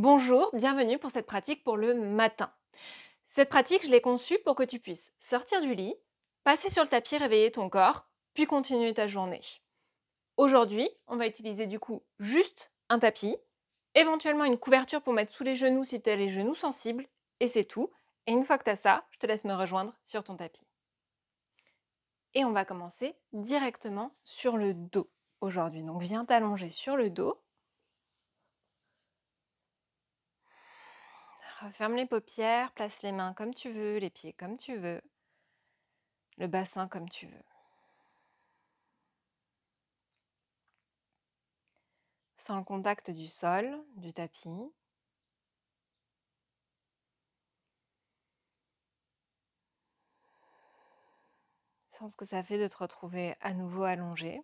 Bonjour, bienvenue pour cette pratique pour le matin. Cette pratique, je l'ai conçue pour que tu puisses sortir du lit, passer sur le tapis, réveiller ton corps, puis continuer ta journée. Aujourd'hui, on va utiliser du coup juste un tapis, éventuellement une couverture pour mettre sous les genoux si tu as les genoux sensibles, et c'est tout. Et une fois que tu as ça, je te laisse me rejoindre sur ton tapis. Et on va commencer directement sur le dos aujourd'hui. Donc viens t'allonger sur le dos. Referme les paupières, place les mains comme tu veux, les pieds comme tu veux, le bassin comme tu veux. Sans le contact du sol, du tapis. Sans ce que ça fait de te retrouver à nouveau allongé.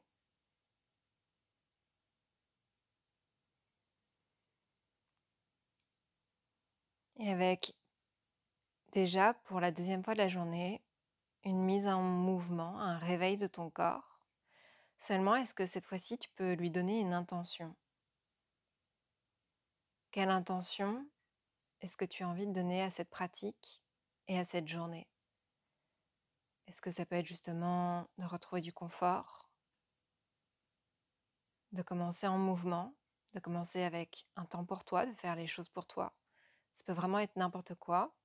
Et avec déjà, pour la deuxième fois de la journée, une mise en mouvement, un réveil de ton corps. Seulement, est-ce que cette fois-ci, tu peux lui donner une intention? Quelle intention est-ce que tu as envie de donner à cette pratique et à cette journée? Est-ce que ça peut être justement de retrouver du confort, de commencer en mouvement, de commencer avec un temps pour toi, de faire les choses pour toi? Ça peut vraiment être n'importe quoi.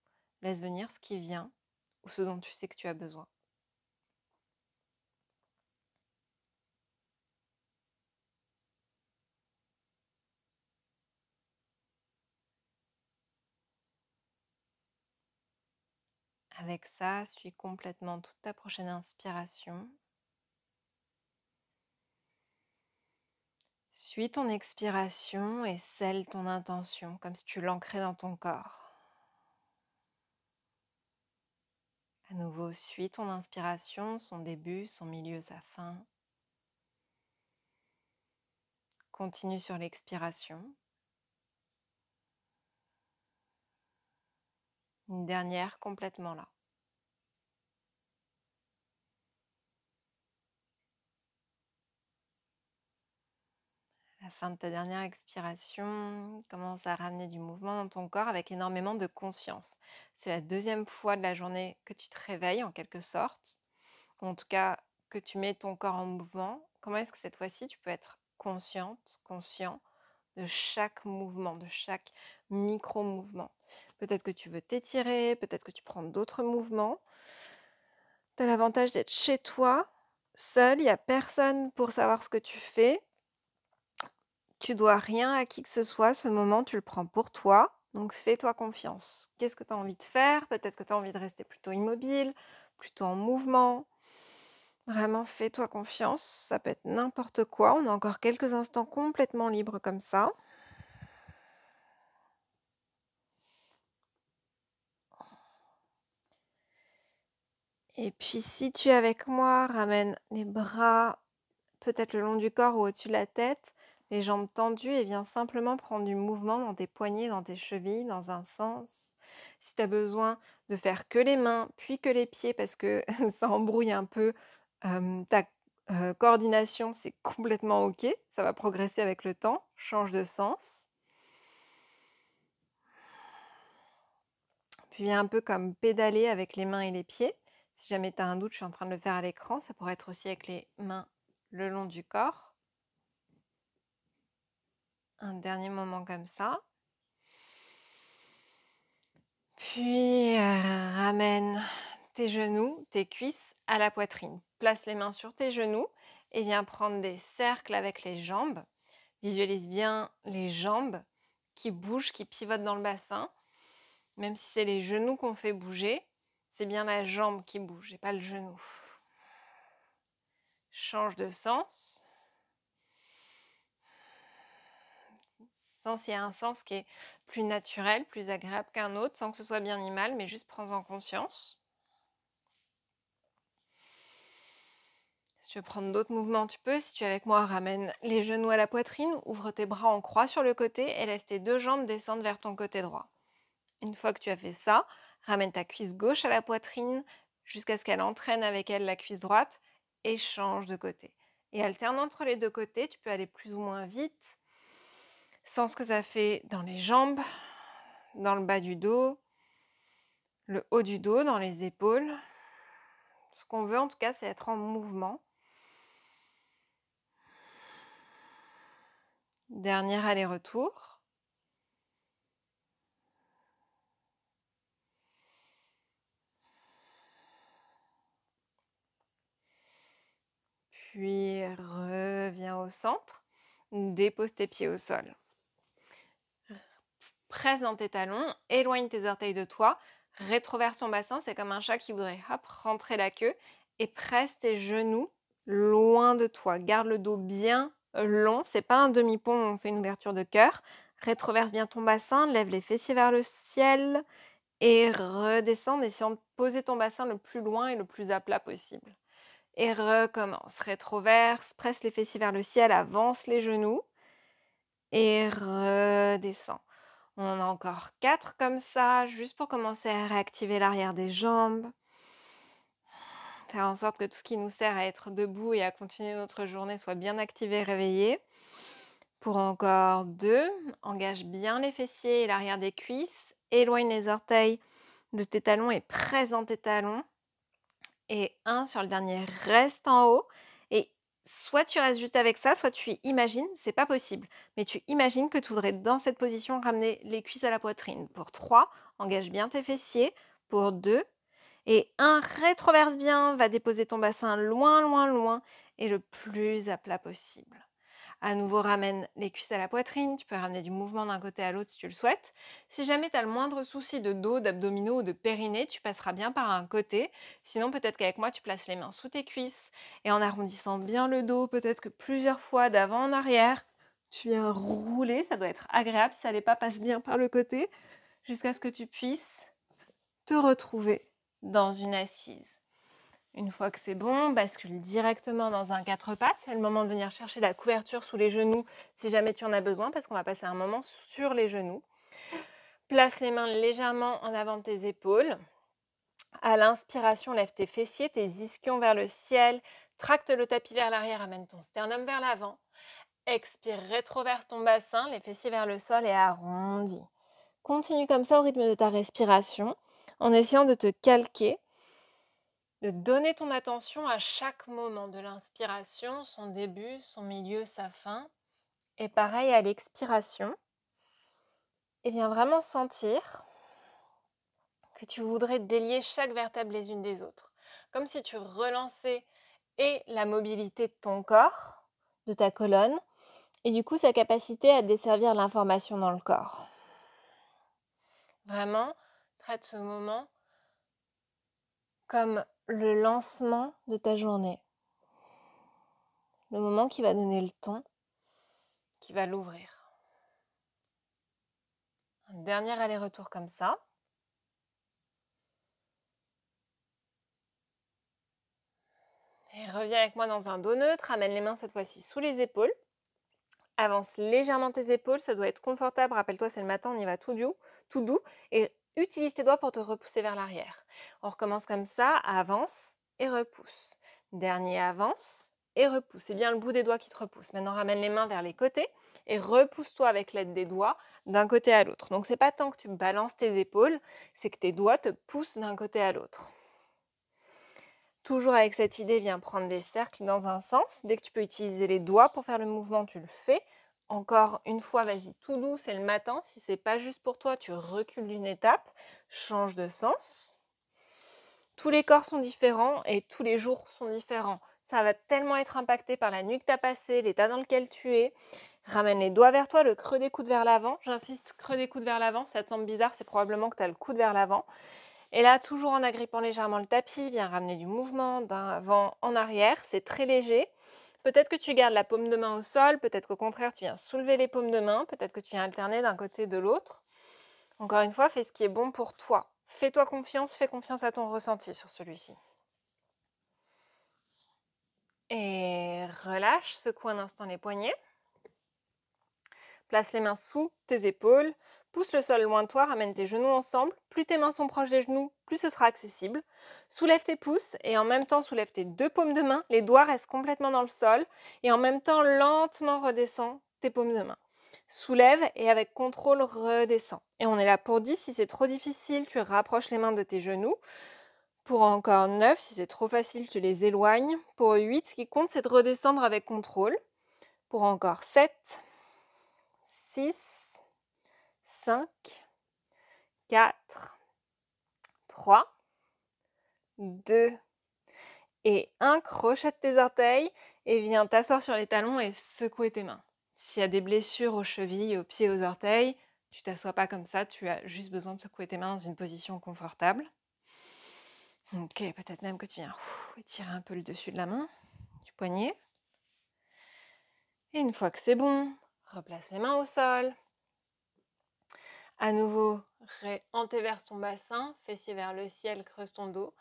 Laisse venir ce qui vient ou ce dont tu sais que tu as besoin. Avec ça, suis complètement toute ta prochaine inspiration. Suis ton expiration et scelle ton intention comme si tu l'ancrais dans ton corps. À nouveau, suis ton inspiration, son début, son milieu, sa fin. Continue sur l'expiration. Une dernière complètement là. À la fin de ta dernière expiration, commence à ramener du mouvement dans ton corps avec énormément de conscience. C'est la deuxième fois de la journée que tu te réveilles en quelque sorte, ou en tout cas que tu mets ton corps en mouvement. Comment est-ce que cette fois-ci tu peux être consciente, conscient de chaque mouvement, de chaque micro-mouvement? Peut-être que tu veux t'étirer, peut-être que tu prends d'autres mouvements. Tu as l'avantage d'être chez toi, seul, il n'y a personne pour savoir ce que tu fais. Tu dois rien à qui que ce soit, ce moment, tu le prends pour toi, donc fais-toi confiance. Qu'est-ce que tu as envie de faire? Peut-être que tu as envie de rester plutôt immobile, plutôt en mouvement. Vraiment, fais-toi confiance, ça peut être n'importe quoi. On a encore quelques instants complètement libres comme ça. Et puis si tu es avec moi, ramène les bras peut-être le long du corps ou au-dessus de la tête, les jambes tendues et viens simplement prendre du mouvement dans tes poignets, dans tes chevilles, dans un sens. Si tu as besoin de faire que les mains, puis que les pieds parce que ça embrouille un peu ta coordination, c'est complètement OK. Ça va progresser avec le temps. Change de sens. Puis viens un peu comme pédaler avec les mains et les pieds. Si jamais tu as un doute, je suis en train de le faire à l'écran. Ça pourrait être aussi avec les mains le long du corps. Un dernier moment comme ça. Puis ramène tes genoux, tes cuisses à la poitrine. Place les mains sur tes genoux et viens prendre des cercles avec les jambes. Visualise bien les jambes qui bougent, qui pivotent dans le bassin. Même si c'est les genoux qu'on fait bouger, c'est bien la jambe qui bouge et pas le genou. Change de sens. Sens, il y a un sens qui est plus naturel, plus agréable qu'un autre, sans que ce soit bien ni mal, mais juste prends-en conscience. Si tu veux prendre d'autres mouvements, tu peux. Si tu es avec moi, ramène les genoux à la poitrine, ouvre tes bras en croix sur le côté et laisse tes deux jambes descendre vers ton côté droit. Une fois que tu as fait ça, ramène ta cuisse gauche à la poitrine jusqu'à ce qu'elle entraîne avec elle la cuisse droite et change de côté. Et alterne entre les deux côtés, tu peux aller plus ou moins vite Sens ce que ça fait dans les jambes, dans le bas du dos, le haut du dos, dans les épaules. Ce qu'on veut en tout cas, c'est être en mouvement. Dernier aller-retour. Puis reviens au centre. Dépose tes pieds au sol. Presse dans tes talons, éloigne tes orteils de toi, rétroverse ton bassin, c'est comme un chat qui voudrait hop, rentrer la queue et presse tes genoux loin de toi. Garde le dos bien long, c'est pas un demi-pont, on fait une ouverture de cœur. Rétroverse bien ton bassin, lève les fessiers vers le ciel et redescends en essayant de poser ton bassin le plus loin et le plus à plat possible. Et recommence, rétroverse, presse les fessiers vers le ciel, avance les genoux et redescends. On en a encore 4 comme ça, juste pour commencer à réactiver l'arrière des jambes. Faire en sorte que tout ce qui nous sert à être debout et à continuer notre journée soit bien activé et réveillé. Pour encore 2, engage bien les fessiers et l'arrière des cuisses. Éloigne les orteils de tes talons et presse dans tes talons. Et 1 sur le dernier, reste en haut. Et soit tu restes juste avec ça, soit tu imagines, c'est pas possible, mais tu imagines que tu voudrais dans cette position ramener les cuisses à la poitrine. Pour 3, engage bien tes fessiers. Pour 2 et 1, rétroverse bien, va déposer ton bassin loin, loin, loin et le plus à plat possible. À nouveau, ramène les cuisses à la poitrine. Tu peux ramener du mouvement d'un côté à l'autre si tu le souhaites. Si jamais tu as le moindre souci de dos, d'abdominaux ou de périnée, tu passeras bien par un côté. Sinon, peut-être qu'avec moi, tu places les mains sous tes cuisses et en arrondissant bien le dos, peut-être que plusieurs fois d'avant en arrière, tu viens rouler. Ça doit être agréable. Si ça n'est pas, passe bien par le côté jusqu'à ce que tu puisses te retrouver dans une assise. Une fois que c'est bon, bascule directement dans un 4 pattes. C'est le moment de venir chercher la couverture sous les genoux si jamais tu en as besoin parce qu'on va passer un moment sur les genoux. Place les mains légèrement en avant de tes épaules. À l'inspiration, lève tes fessiers, tes ischions vers le ciel. Tracte le tapis vers l'arrière, amène ton sternum vers l'avant. Expire, rétroverse ton bassin, les fessiers vers le sol et arrondis. Continue comme ça au rythme de ta respiration en essayant de te calquer, de donner ton attention à chaque moment de l'inspiration, son début, son milieu, sa fin. Et pareil à l'expiration. Et viens vraiment sentir que tu voudrais délier chaque vertèbre les unes des autres. Comme si tu relançais et la mobilité de ton corps, de ta colonne, et du coup sa capacité à desservir l'information dans le corps. Vraiment, traite ce moment comme le lancement de ta journée. Le moment qui va donner le ton, qui va l'ouvrir. Un dernier aller-retour comme ça. Et reviens avec moi dans un dos neutre. Amène les mains cette fois-ci sous les épaules. Avance légèrement tes épaules, ça doit être confortable. Rappelle-toi, c'est le matin, on y va tout doux. Et utilise tes doigts pour te repousser vers l'arrière. On recommence comme ça, avance et repousse. Dernier, avance et repousse. C'est bien le bout des doigts qui te repousse. Maintenant, ramène les mains vers les côtés et repousse-toi avec l'aide des doigts d'un côté à l'autre. Donc, c'est pas tant que tu balances tes épaules, c'est que tes doigts te poussent d'un côté à l'autre. Toujours avec cette idée, viens prendre des cercles dans un sens. Dès que tu peux utiliser les doigts pour faire le mouvement, tu le fais. Encore une fois, vas-y, tout doux, c'est le matin. Si c'est pas juste pour toi, tu recules d'une étape, change de sens. Tous les corps sont différents et tous les jours sont différents. Ça va tellement être impacté par la nuit que tu as passée, l'état dans lequel tu es. Ramène les doigts vers toi, le creux des coudes vers l'avant. J'insiste, creux des coudes vers l'avant. Si ça te semble bizarre, c'est probablement que tu as le coude vers l'avant. Et là, toujours en agrippant légèrement le tapis, viens ramener du mouvement d'avant en arrière. C'est très léger. Peut-être que tu gardes la paume de main au sol. Peut-être qu'au contraire, tu viens soulever les paumes de main. Peut-être que tu viens alterner d'un côté et de l'autre. Encore une fois, fais ce qui est bon pour toi. Fais-toi confiance, fais confiance à ton ressenti sur celui-ci. Et relâche, secoue un instant les poignets. Place les mains sous tes épaules. Pousse le sol loin de toi, ramène tes genoux ensemble. Plus tes mains sont proches des genoux, plus ce sera accessible. Soulève tes pouces et en même temps soulève tes deux paumes de main. Les doigts restent complètement dans le sol et en même temps lentement redescends tes paumes de main. Soulève et avec contrôle, redescends. Et on est là pour 10. Si c'est trop difficile, tu rapproches les mains de tes genoux. Pour encore 9, si c'est trop facile, tu les éloignes. Pour 8, ce qui compte, c'est de redescendre avec contrôle. Pour encore 7, 6, 5, 4, 3, 2 et 1. Crochette tes orteils et viens t'asseoir sur les talons et secouer tes mains. S'il y a des blessures aux chevilles, aux pieds, aux orteils, tu t'assois pas comme ça, tu as juste besoin de secouer tes mains dans une position confortable. Ok, peut-être même que tu viens étirer un peu le dessus de la main, du poignet. Et une fois que c'est bon, replace les mains au sol. À nouveau, antéverse ton bassin, fessier vers le ciel, creuse ton dos.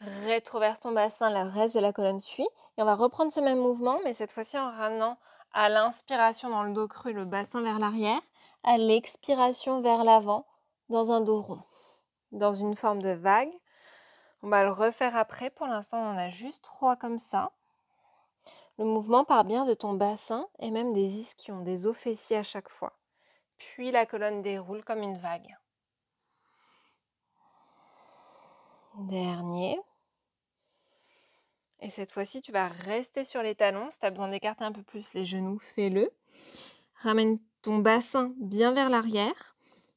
Rétroverse ton bassin, le reste de la colonne suit. Et on va reprendre ce même mouvement, mais cette fois-ci en ramenant à l'inspiration dans le dos cru, le bassin vers l'arrière, à l'expiration vers l'avant, dans un dos rond, dans une forme de vague. On va le refaire après. Pour l'instant, on en a juste 3 comme ça. Le mouvement part bien de ton bassin et même des ischions, des os fessiers à chaque fois. Puis la colonne déroule comme une vague. Dernier. Et cette fois-ci, tu vas rester sur les talons. Si tu as besoin d'écarter un peu plus les genoux, fais-le. Ramène ton bassin bien vers l'arrière,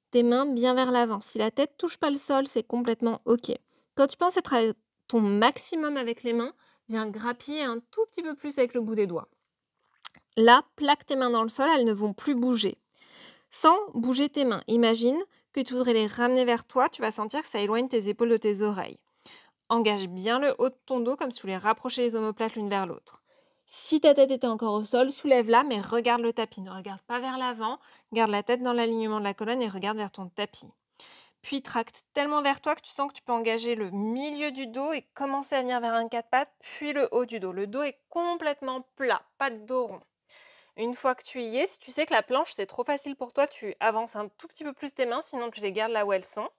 tes mains bien vers l'avant. Si la tête ne touche pas le sol, c'est complètement OK. Quand tu penses être à ton maximum avec les mains, viens grappiller un tout petit peu plus avec le bout des doigts. Là, plaque tes mains dans le sol, elles ne vont plus bouger. Sans bouger tes mains, imagine que tu voudrais les ramener vers toi, tu vas sentir que ça éloigne tes épaules de tes oreilles. Engage bien le haut de ton dos comme si tu voulais rapprocher les omoplates l'une vers l'autre. Si ta tête était encore au sol, soulève-la, mais regarde le tapis. Ne regarde pas vers l'avant, garde la tête dans l'alignement de la colonne et regarde vers ton tapis. Puis tracte tellement vers toi que tu sens que tu peux engager le milieu du dos et commencer à venir vers un 4 pattes, puis le haut du dos. Le dos est complètement plat, pas de dos rond. Une fois que tu y es, si tu sais que la planche c'est trop facile pour toi, tu avances un tout petit peu plus tes mains, sinon tu les gardes là où elles sont.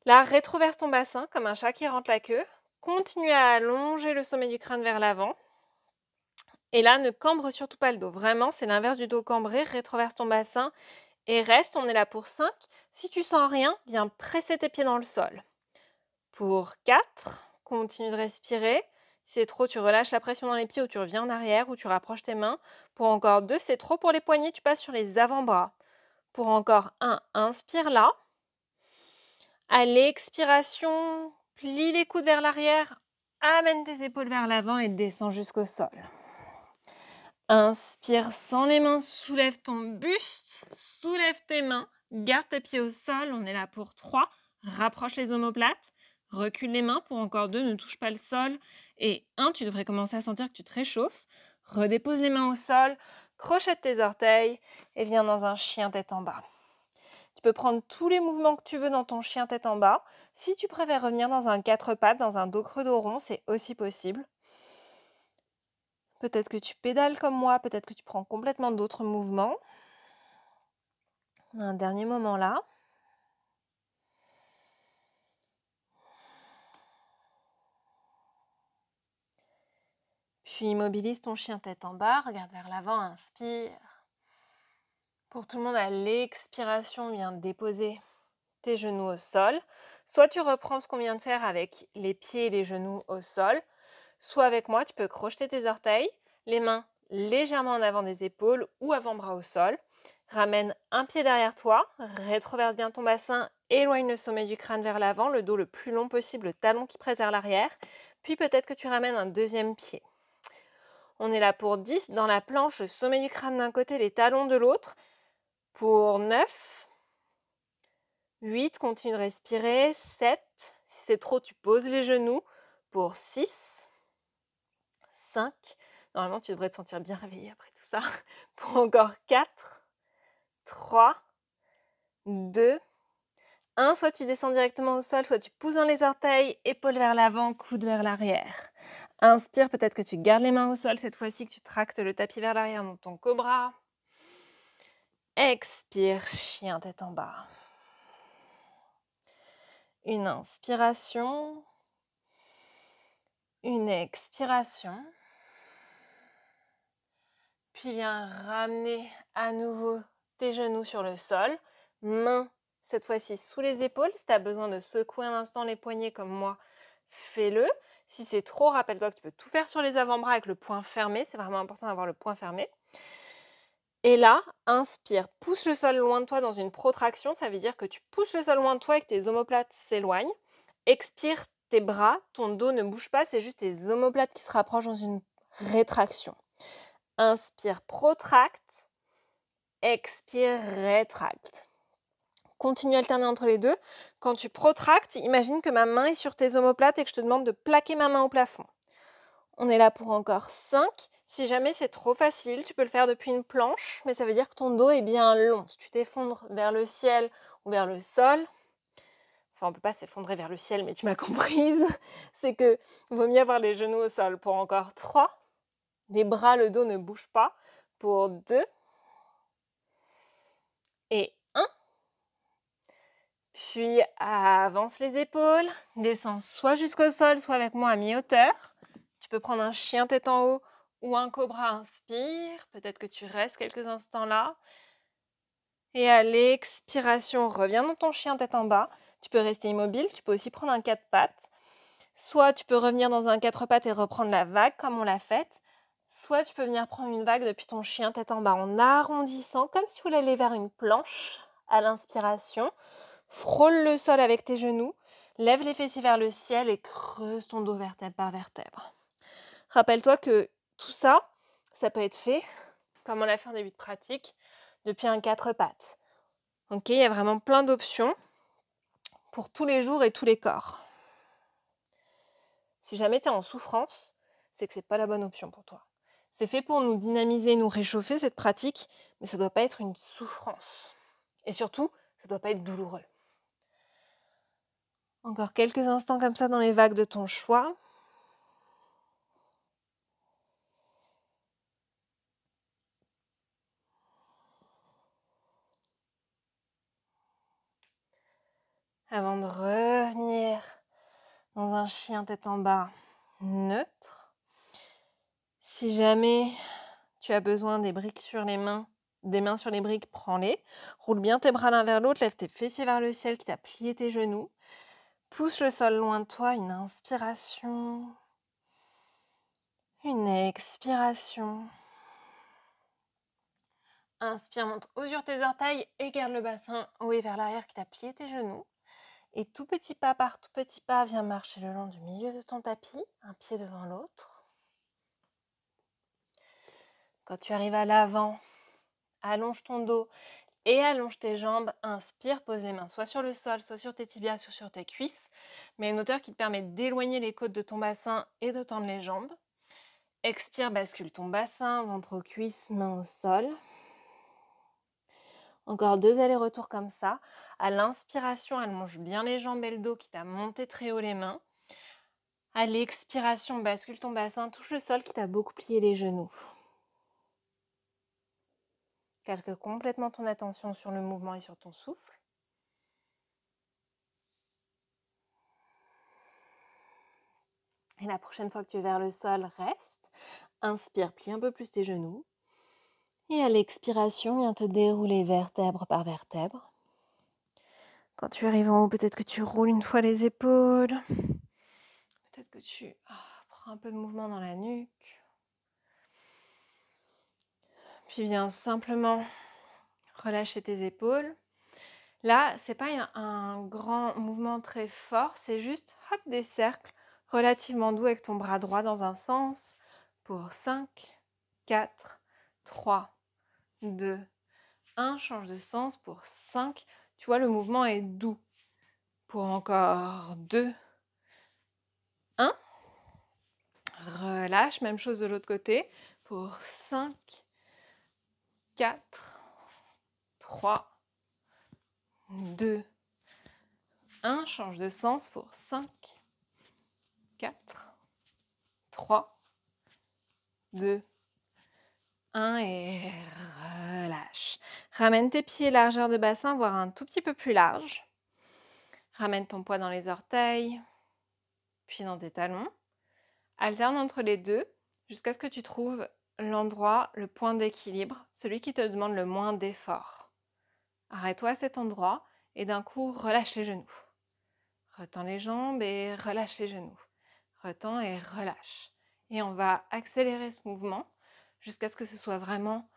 Là, rétroverse ton bassin comme un chat qui rentre la queue. Continue à allonger le sommet du crâne vers l'avant. Et là, ne cambre surtout pas le dos. Vraiment, c'est l'inverse du dos cambré. Rétroverse ton bassin et reste. On est là pour 5. Si tu sens rien, viens presser tes pieds dans le sol. Pour 4, continue de respirer. Si c'est trop, tu relâches la pression dans les pieds ou tu reviens en arrière ou tu rapproches tes mains. Pour encore 2, c'est trop pour les poignets, tu passes sur les avant-bras. Pour encore 1, inspire là. À l'expiration, plie les coudes vers l'arrière, amène tes épaules vers l'avant et descends jusqu'au sol. Inspire sans les mains, soulève ton buste, soulève tes mains, garde tes pieds au sol, on est là pour 3. Rapproche les omoplates, recule les mains pour encore 2, ne touche pas le sol. Et 1, tu devrais commencer à sentir que tu te réchauffes. Redépose les mains au sol, crochette tes orteils et viens dans un chien tête en bas. Tu peux prendre tous les mouvements que tu veux dans ton chien tête en bas. Si tu préfères revenir dans un 4 pattes, dans un dos creux dos rond, c'est aussi possible. Peut-être que tu pédales comme moi, peut-être que tu prends complètement d'autres mouvements. On a un dernier moment là. Puis immobilise ton chien tête en bas, regarde vers l'avant, inspire. Pour tout le monde, à l'expiration, viens déposer tes genoux au sol. Soit tu reprends ce qu'on vient de faire avec les pieds et les genoux au sol, soit avec moi, tu peux crocheter tes orteils, les mains légèrement en avant des épaules ou avant-bras au sol. Ramène un pied derrière toi, rétroverse bien ton bassin, éloigne le sommet du crâne vers l'avant, le dos le plus long possible, le talon qui presse vers l'arrière. Puis peut-être que tu ramènes un deuxième pied. On est là pour 10, dans la planche, le sommet du crâne d'un côté, les talons de l'autre. Pour 9, 8, continue de respirer. 7, si c'est trop, tu poses les genoux. Pour 6, 5, normalement tu devrais te sentir bien réveillé après tout ça. Pour encore 4, 3, 2, 1. Soit tu descends directement au sol, soit tu pousses dans les orteils, épaules vers l'avant, coude vers l'arrière. Inspire, peut-être que tu gardes les mains au sol cette fois-ci, que tu tractes le tapis vers l'arrière dans ton cobra. Expire, chien tête en bas. Une inspiration. Une expiration. Puis viens ramener à nouveau tes genoux sur le sol. Mains, cette fois-ci, sous les épaules. Si tu as besoin de secouer un instant les poignets comme moi, fais-le. Si c'est trop, rappelle-toi que tu peux tout faire sur les avant-bras avec le poing fermé. C'est vraiment important d'avoir le poing fermé. Et là, inspire, pousse le sol loin de toi dans une protraction. Ça veut dire que tu pousses le sol loin de toi et que tes omoplates s'éloignent. Expire, tes bras, ton dos ne bouge pas. C'est juste tes omoplates qui se rapprochent dans une rétraction. Inspire, protracte. Expire, rétracte. Continue à alterner entre les deux. Quand tu protractes, imagine que ma main est sur tes omoplates et que je te demande de plaquer ma main au plafond. On est là pour encore 5. Si jamais c'est trop facile, tu peux le faire depuis une planche, mais ça veut dire que ton dos est bien long. Si tu t'effondres vers le ciel ou vers le sol, enfin on ne peut pas s'effondrer vers le ciel, mais tu m'as comprise, c'est que vaut mieux avoir les genoux au sol. Pour encore 3. Les bras, le dos ne bouge pas. Pour 2. Et 1. Puis avance les épaules, descends soit jusqu'au sol, soit avec moi à mi-hauteur. Tu peux prendre un chien tête en haut ou un cobra, inspire. Peut-être que tu restes quelques instants là. Et à l'expiration, reviens dans ton chien tête en bas. Tu peux rester immobile, tu peux aussi prendre un 4 pattes. Soit tu peux revenir dans un 4 pattes et reprendre la vague comme on l'a faite. Soit tu peux venir prendre une vague depuis ton chien tête en bas en arrondissant, comme si tu voulais aller vers une planche à l'inspiration. Frôle le sol avec tes genoux, lève les fessiers vers le ciel et creuse ton dos vertèbre par vertèbre. Rappelle-toi que tout ça, ça peut être fait, comme on l'a fait en début de pratique, depuis un 4 pattes. Ok, il y a vraiment plein d'options pour tous les jours et tous les corps. Si jamais tu es en souffrance, c'est que c'est pas la bonne option pour toi. C'est fait pour nous dynamiser, nous réchauffer cette pratique, mais ça ne doit pas être une souffrance. Et surtout, ça ne doit pas être douloureux. Encore quelques instants comme ça dans les vagues de ton choix. Avant de revenir dans un chien tête en bas neutre. Si jamais tu as besoin des briques sur les mains, des mains sur les briques, prends-les. Roule bien tes bras l'un vers l'autre, lève tes fessiers vers le ciel, quitte à plier tes genoux. Pousse le sol loin de toi, une inspiration, une expiration. Inspire, monte, osure tes orteils et garde le bassin haut et vers l'arrière, quitte à plier tes genoux. Et tout petit pas par tout petit pas, viens marcher le long du milieu de ton tapis, un pied devant l'autre. Quand tu arrives à l'avant, allonge ton dos et allonge tes jambes. Inspire, pose les mains soit sur le sol, soit sur tes tibias, soit sur tes cuisses, mais une hauteur qui te permet d'éloigner les côtes de ton bassin et de tendre les jambes. Expire, bascule ton bassin, ventre aux cuisses, mains au sol. Encore 2 allers-retours comme ça. À l'inspiration, allonge bien les jambes et le dos, quitte à monter très haut les mains. À l'expiration, bascule ton bassin, touche le sol, quitte à beaucoup plier les genoux. Calque complètement ton attention sur le mouvement et sur ton souffle. Et la prochaine fois que tu es vers le sol, reste. Inspire, plie un peu plus tes genoux. Et à l'expiration, viens te dérouler vertèbre par vertèbre. Quand tu arrives en haut, peut-être que tu roules une fois les épaules. Peut-être que tu prends un peu de mouvement dans la nuque. Puis viens simplement relâcher tes épaules. Là, c'est pas un grand mouvement très fort, c'est juste des cercles relativement doux avec ton bras droit dans un sens pour 5, 4, 3, 2, 1. Change de sens pour 5. Tu vois, le mouvement est doux. Pour encore 2, 1. Relâche, même chose de l'autre côté pour 5, 4, 3, 2, 1. Change de sens pour 5, 4, 3, 2, 1 et relâche. Ramène tes pieds largeur de bassin, voire un tout petit peu plus large. Ramène ton poids dans les orteils, puis dans tes talons. Alterne entre les deux jusqu'à ce que tu trouves l'endroit, le point d'équilibre, celui qui te demande le moins d'effort. Arrête-toi à cet endroit et d'un coup, relâche les genoux. Retends les jambes et relâche les genoux. Retends et relâche. Et on va accélérer ce mouvement jusqu'à ce que ce soit vraiment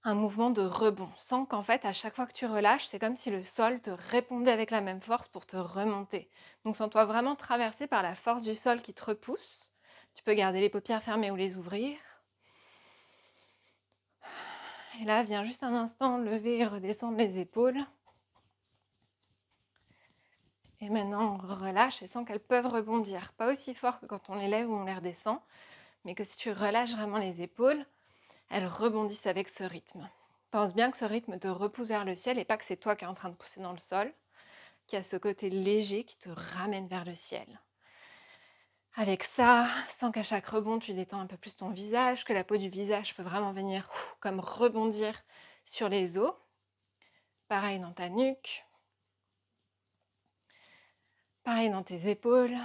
un mouvement de rebond. Sans qu'en fait, à chaque fois que tu relâches, c'est comme si le sol te répondait avec la même force pour te remonter. Donc sens-toi vraiment traversé par la force du sol qui te repousse. Tu peux garder les paupières fermées ou les ouvrir. Et là, viens juste un instant lever et redescendre les épaules. Et maintenant, on relâche et sens qu'elles peuvent rebondir. Pas aussi fort que quand on les lève ou on les redescend, mais que si tu relâches vraiment les épaules, elles rebondissent avec ce rythme. Pense bien que ce rythme te repousse vers le ciel et pas que c'est toi qui es en train de pousser dans le sol, qui a ce côté léger qui te ramène vers le ciel. Avec ça, sens qu'à chaque rebond, tu détends un peu plus ton visage, que la peau du visage peut vraiment venir comme rebondir sur les os. Pareil dans ta nuque. Pareil dans tes épaules,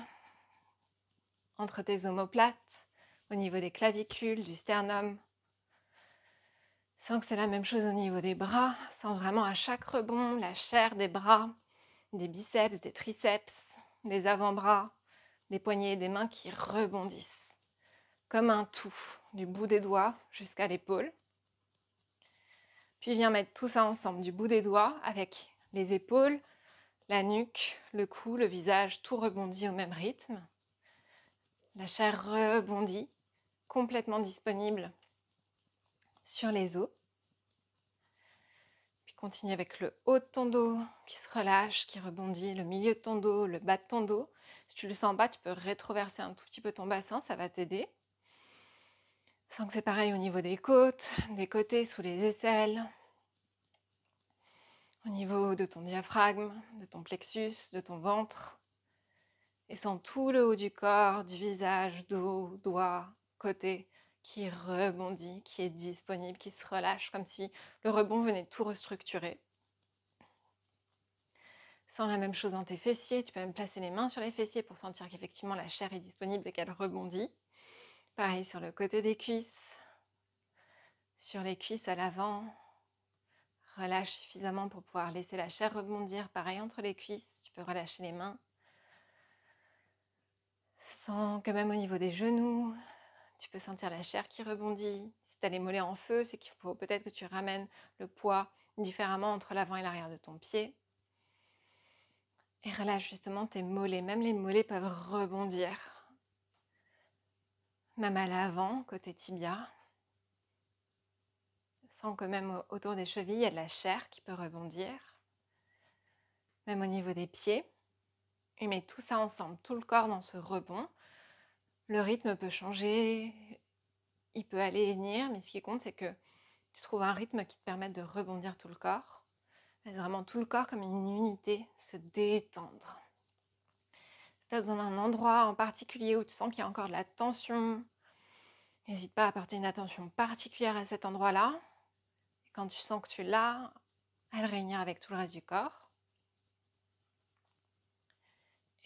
entre tes omoplates, au niveau des clavicules, du sternum. Sens que c'est la même chose au niveau des bras. Sens vraiment à chaque rebond la chair des bras, des biceps, des triceps, des avant-bras, des poignets et des mains qui rebondissent. Comme un tout, du bout des doigts jusqu'à l'épaule. Puis viens mettre tout ça ensemble, du bout des doigts avec les épaules, la nuque, le cou, le visage, tout rebondit au même rythme. La chair rebondit, complètement disponible sur les os. Puis continue avec le haut de ton dos qui se relâche, qui rebondit, le milieu de ton dos, le bas de ton dos. Si tu le sens bas, tu peux rétroverser un tout petit peu ton bassin, ça va t'aider. Sens que c'est pareil au niveau des côtes, des côtés, sous les aisselles, au niveau de ton diaphragme, de ton plexus, de ton ventre. Et sens tout le haut du corps, du visage, dos, doigts, côtés, qui rebondit, qui est disponible, qui se relâche, comme si le rebond venait tout restructurer. Sens la même chose dans tes fessiers, tu peux même placer les mains sur les fessiers pour sentir qu'effectivement la chair est disponible et qu'elle rebondit. Pareil sur le côté des cuisses, sur les cuisses à l'avant. Relâche suffisamment pour pouvoir laisser la chair rebondir. Pareil entre les cuisses, tu peux relâcher les mains. Sens que même au niveau des genoux, tu peux sentir la chair qui rebondit. Si tu as les mollets en feu, c'est qu'il faut peut-être que tu ramènes le poids différemment entre l'avant et l'arrière de ton pied. Et relâche justement tes mollets. Même les mollets peuvent rebondir. Même à l'avant, côté tibia. Sens que même autour des chevilles, il y a de la chair qui peut rebondir. Même au niveau des pieds. Et mets tout ça ensemble, tout le corps dans ce rebond. Le rythme peut changer, il peut aller et venir, mais ce qui compte, c'est que tu trouves un rythme qui te permette de rebondir tout le corps. Laisse vraiment tout le corps comme une unité se détendre. Si tu as besoin d'un endroit en particulier où tu sens qu'il y a encore de la tension, n'hésite pas à porter une attention particulière à cet endroit-là. Et quand tu sens que tu l'as, à le réunir avec tout le reste du corps.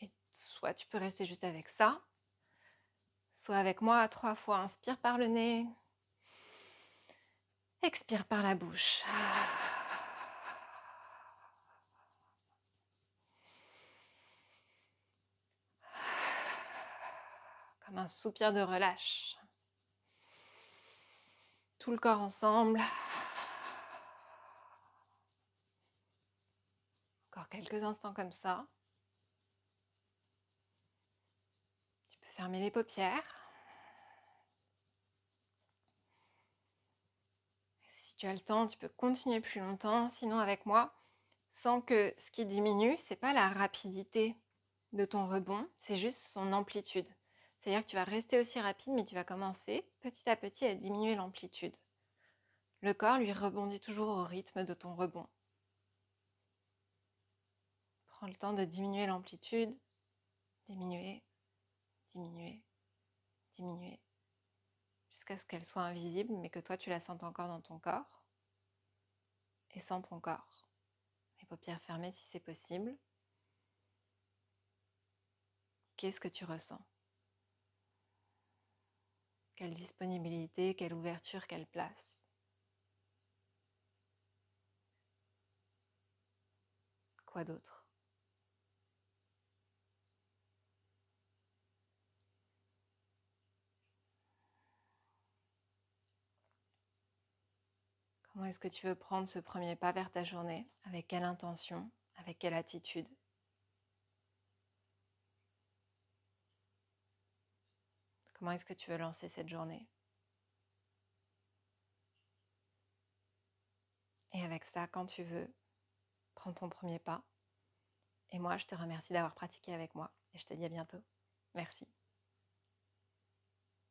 Et soit tu peux rester juste avec ça, soit avec moi 3 fois. Inspire par le nez, expire par la bouche. Comme un soupir de relâche. Tout le corps ensemble. Encore quelques instants comme ça. Tu peux fermer les paupières. Si tu as le temps, tu peux continuer plus longtemps. Sinon, avec moi, sens que ce qui diminue, c'est pas la rapidité de ton rebond, c'est juste son amplitude. C'est-à-dire que tu vas rester aussi rapide, mais tu vas commencer petit à petit à diminuer l'amplitude. Le corps, lui, rebondit toujours au rythme de ton rebond. Prends le temps de diminuer l'amplitude, diminuer, diminuer, diminuer, jusqu'à ce qu'elle soit invisible, mais que toi, tu la sentes encore dans ton corps. Et sens ton corps. Les paupières fermées si c'est possible. Qu'est-ce que tu ressens? Quelle disponibilité, quelle ouverture, quelle place? Quoi d'autre? Comment est-ce que tu veux prendre ce premier pas vers ta journée? Avec quelle intention? Avec quelle attitude? Comment est-ce que tu veux lancer cette journée? Et avec ça, quand tu veux, prends ton premier pas. Et moi, je te remercie d'avoir pratiqué avec moi et je te dis à bientôt. Merci.